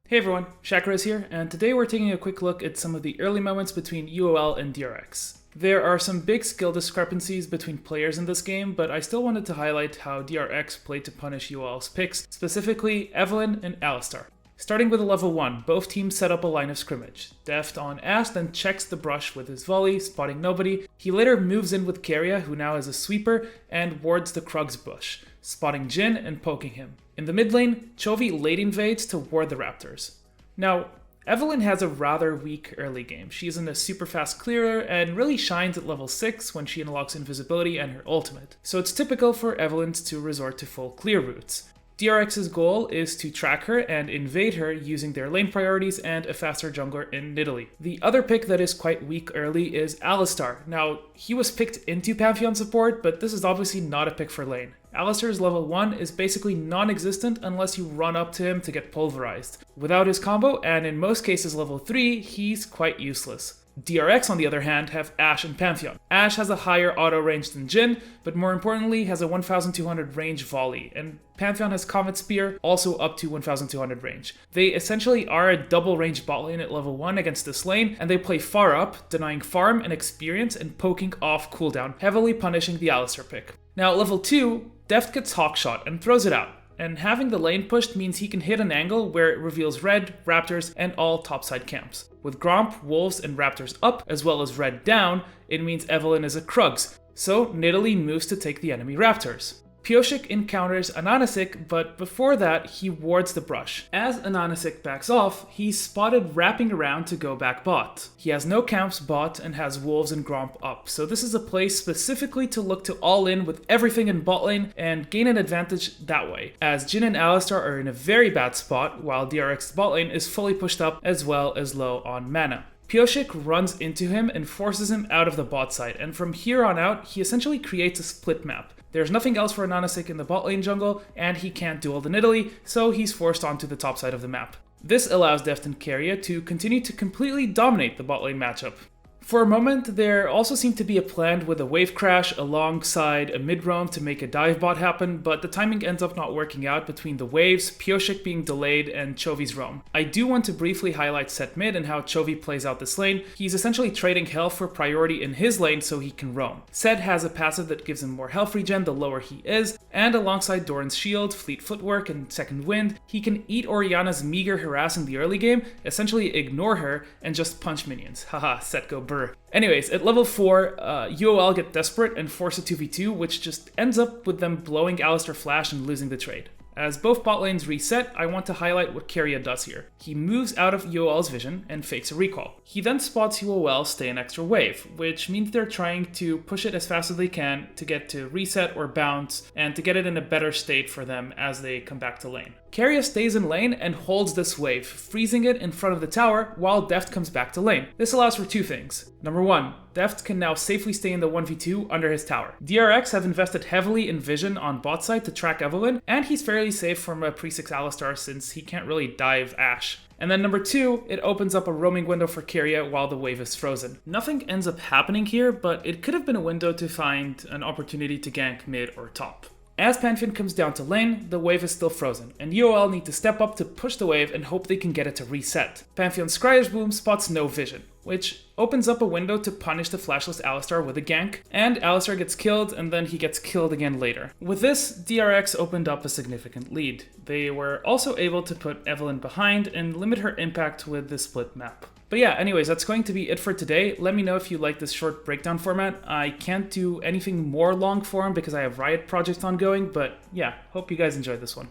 Hey everyone, Shakarez here, and today we're taking a quick look at some of the early moments between UOL and DRX. There are some big skill discrepancies between players in this game, but I still wanted to highlight how DRX played to punish UOL's picks, specifically Evelynn and Alistar. Starting with a level 1, both teams set up a line of scrimmage. Deft on Ash then checks the brush with his volley, spotting nobody. He later moves in with Keria, who now is a sweeper, and wards the Krug's bush, spotting Jhin and poking him. In the mid lane, Chovy late invades to ward the Raptors. Now, Evelynn has a rather weak early game. She isn't a super fast clearer and really shines at level 6 when she unlocks invisibility and her ultimate, so it's typical for Evelynn to resort to full clear routes. DRX's goal is to track her and invade her using their lane priorities and a faster jungler in Nidalee. The other pick that is quite weak early is Alistar. Now, he was picked into Pantheon support, but this is obviously not a pick for lane. Alistar's level 1 is basically non-existent unless you run up to him to get pulverized. Without his combo, and in most cases level 3, he's quite useless. DRX, on the other hand, have Ashe and Pantheon. Ashe has a higher auto range than Jhin, but more importantly has a 1200 range volley, and Pantheon has Comet Spear, also up to 1200 range. They essentially are a double range bot lane at level 1 against this lane, and they play far up, denying farm and experience and poking off cooldown, heavily punishing the Alistar pick. Now at level 2, Deft gets Hawkshot and throws it out. And having the lane pushed means he can hit an angle where it reveals red, raptors, and all topside camps. With Gromp, wolves, and raptors up, as well as red down, it means Evelynn is a Krugs, so Nidalee moves to take the enemy raptors. Pyosik encounters Ananasik, but before that, he wards the brush. As Ananasik backs off, he's spotted wrapping around to go back bot. He has no camps bot and has wolves and Gromp up, so this is a play specifically to look to all in with everything in bot lane and gain an advantage that way, as Jhin and Alistar are in a very bad spot, while DRX's bot lane is fully pushed up as well as low on mana. Pyosik runs into him and forces him out of the bot side, and from here on out, he essentially creates a split map. There's nothing else for Ananasik in the bot lane jungle, and he can't duel the Nidalee, so he's forced onto the top side of the map. This allows Deft and Keria to continue to completely dominate the bot lane matchup. For a moment, there also seemed to be a plan with a wave crash alongside a mid-roam to make a dive bot happen, but the timing ends up not working out between the waves, Pyosik being delayed, and Chovy's roam. I do want to briefly highlight set mid and how Chovy plays out this lane. He's essentially trading health for priority in his lane so he can roam. Set has a passive that gives him more health regen the lower he is, and alongside Doran's shield, fleet footwork, and second wind, he can eat Orianna's meager harass in the early game, essentially ignore her, and just punch minions. Haha, Set go brr. Anyways, at level 4, UOL get desperate and force a 2v2, which just ends up with them blowing Alistar flash and losing the trade. As both bot lanes reset, I want to highlight what Keria does here. He moves out of UOL's vision and fakes a recall. He then spots UOL stay an extra wave, which means they're trying to push it as fast as they can to get to reset or bounce, and to get it in a better state for them as they come back to lane. Keria stays in lane and holds this wave, freezing it in front of the tower while Deft comes back to lane. This allows for two things. Number 1, Deft can now safely stay in the 1v2 under his tower. DRX have invested heavily in vision on bot side to track Evelynn, and he's fairly safe from a pre-6 Alistar since he can't really dive Ashe. And then number 2, it opens up a roaming window for Keria while the wave is frozen. Nothing ends up happening here, but it could have been a window to find an opportunity to gank mid or top. As Pantheon comes down to lane, the wave is still frozen, and UOL need to step up to push the wave and hope they can get it to reset. Pantheon's Scryer's Boom spots no vision, which opens up a window to punish the flashless Alistar with a gank, and Alistar gets killed and then he gets killed again later. With this, DRX opened up a significant lead. They were also able to put Evelynn behind and limit her impact with the split map. But yeah, anyways, that's going to be it for today. Let me know if you like this short breakdown format. I can't do anything more long form because I have Riot projects ongoing, but yeah, hope you guys enjoyed this one.